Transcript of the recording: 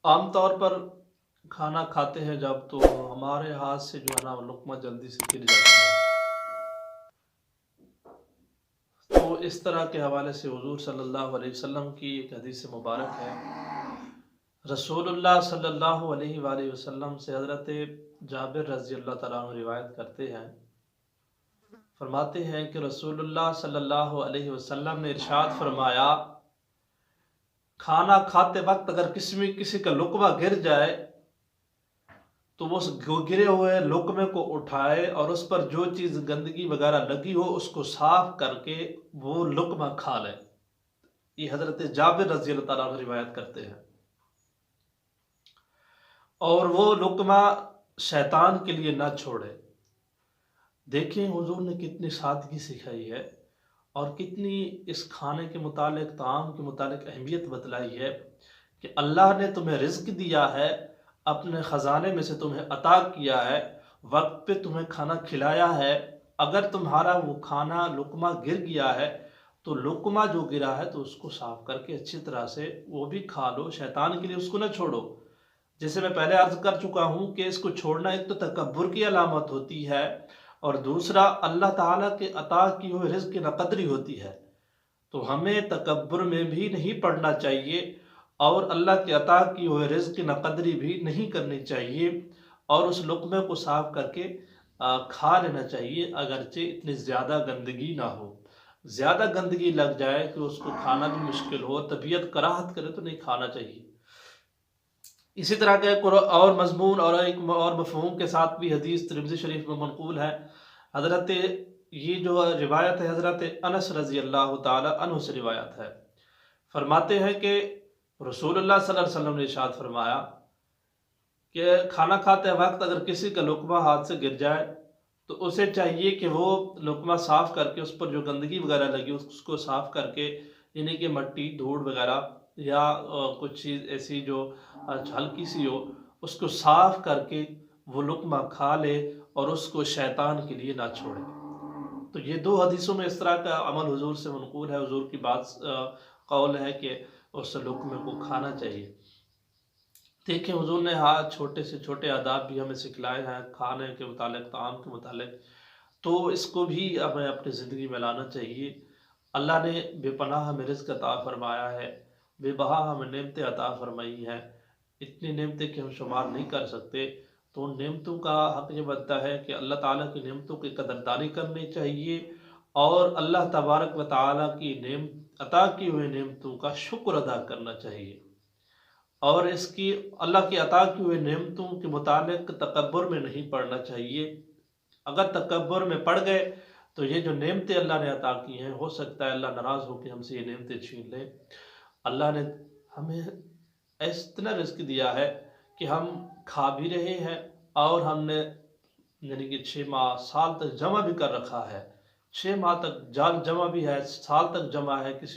عام طور پر کھانا کھاتے ہیں جب تو ہمارے ہاتھ سے جو ہے نا لقمہ جلدی سے گر جاتا ہے۔ تو اس طرح کے حوالے سے حضور صلی اللہ علیہ وسلم کی ایک حدیث مبارک ہے۔ رسول اللہ صلی اللہ علیہ وآلہ وسلم سے حضرت جابر رضی اللہ تعالیٰ عنہ روایت کرتے ہیں، فرماتے ہیں کہ رسول اللہ صلی اللہ علیہ وسلم نے ارشاد فرمایا، کھانا کھاتے وقت اگر کسی کا لقمہ گر جائے تو وہ اس گرے ہوئے لقمے کو اٹھائے اور اس پر جو چیز گندگی وغیرہ لگی ہو اس کو صاف کر کے وہ لقمہ کھا لے۔ یہ حضرت جابر رضی اللہ تعالیٰ عنہ روایت کرتے ہیں، اور وہ لقمہ شیطان کے لیے نہ چھوڑے۔ دیکھیں حضور نے کتنی سادگی سکھائی ہے اور کتنی اس کھانے کے متعلق، طعام کے متعلق اہمیت بتلائی ہے کہ اللہ نے تمہیں رزق دیا ہے، اپنے خزانے میں سے تمہیں عطا کیا ہے، وقت پہ تمہیں کھانا کھلایا ہے۔ اگر تمہارا وہ کھانا لقمہ گر گیا ہے تو لقمہ جو گرا ہے تو اس کو صاف کر کے اچھی طرح سے وہ بھی کھا لو، شیطان کے لیے اس کو نہ چھوڑو۔ جیسے میں پہلے عرض کر چکا ہوں کہ اس کو چھوڑنا ایک تو تکبر کی علامت ہوتی ہے، اور دوسرا اللہ تعالیٰ کے عطا کی ہوئے رزق کی ناقدری ہوتی ہے۔ تو ہمیں تکبر میں بھی نہیں پڑنا چاہیے اور اللہ کے عطا کی ہوئے رزق کی ناقدری بھی نہیں کرنی چاہیے، اور اس لقمے کو صاف کر کے کھا لینا چاہیے، اگرچہ اتنی زیادہ گندگی نہ ہو۔ زیادہ گندگی لگ جائے کہ اس کو کھانا بھی مشکل ہو، طبیعت کراہت کرے تو نہیں کھانا چاہیے۔ اسی طرح کے ایک اور مضمون اور ایک اور مفہوم کے ساتھ بھی حدیث ترمذی شریف میں منقول ہے۔ حضرت یہ جو روایت ہے حضرت انس رضی اللہ تعالی عنہ سے روایت ہے، فرماتے ہیں کہ رسول اللہ صلی اللہ علیہ وسلم نے ارشاد فرمایا کہ کھانا کھاتے وقت اگر کسی کا لقمہ ہاتھ سے گر جائے تو اسے چاہیے کہ وہ لقمہ صاف کر کے اس پر جو گندگی وغیرہ لگی اس کو صاف کر کے، یعنی کہ مٹی دھوڑ وغیرہ یا کچھ چیز ایسی جو ہلکی سی ہو، اس کو صاف کر کے وہ لقمہ کھا لے اور اس کو شیطان کے لیے نہ چھوڑے۔ تو یہ دو حدیثوں میں اس طرح کا عمل حضور سے منقول ہے، حضور کی بات قول ہے کہ اس لقمے کو کھانا چاہیے۔ دیکھیں حضور نے چھوٹے سے چھوٹے آداب بھی ہمیں سکھلائے ہیں کھانے کے متعلق، طعام کے متعلق، تو اس کو بھی ہمیں اپنی زندگی میں لانا چاہیے۔ اللہ نے بے پناہ ہمیں رزق عطا فرمایا ہے، بے بہا ہمیں نعمتیں عطا فرمائی ہیں، اتنی نعمتیں کہ ہم شمار نہیں کر سکتے۔ تو ان نعمتوں کا حق یہ بنتا ہے کہ اللہ تعالیٰ کی نعمتوں کی قدردانی کرنی چاہیے، اور اللہ تبارک و تعالیٰ کی عطا کی ہوئی نعمتوں کا شکر ادا کرنا چاہیے، اور اس کی اللہ کی عطا کی ہوئی نعمتوں کے متعلق تکبر میں نہیں پڑنا چاہیے۔ اگر تکبر میں پڑ گئے تو یہ جو نعمتیں اللہ نے عطا کی ہیں، ہو سکتا ہے اللہ ناراض ہو کے ہم سے یہ نعمتیں چھین لیں۔ اللہ نے ہمیں اتنا رزق دیا ہے کہ ہم کھا بھی رہے ہیں، اور ہم نے یعنی کہ 6 ماہ سال تک جمع بھی کر رکھا ہے، 6 ماہ تک جان جمع بھی ہے، سال تک جمع ہے، کسی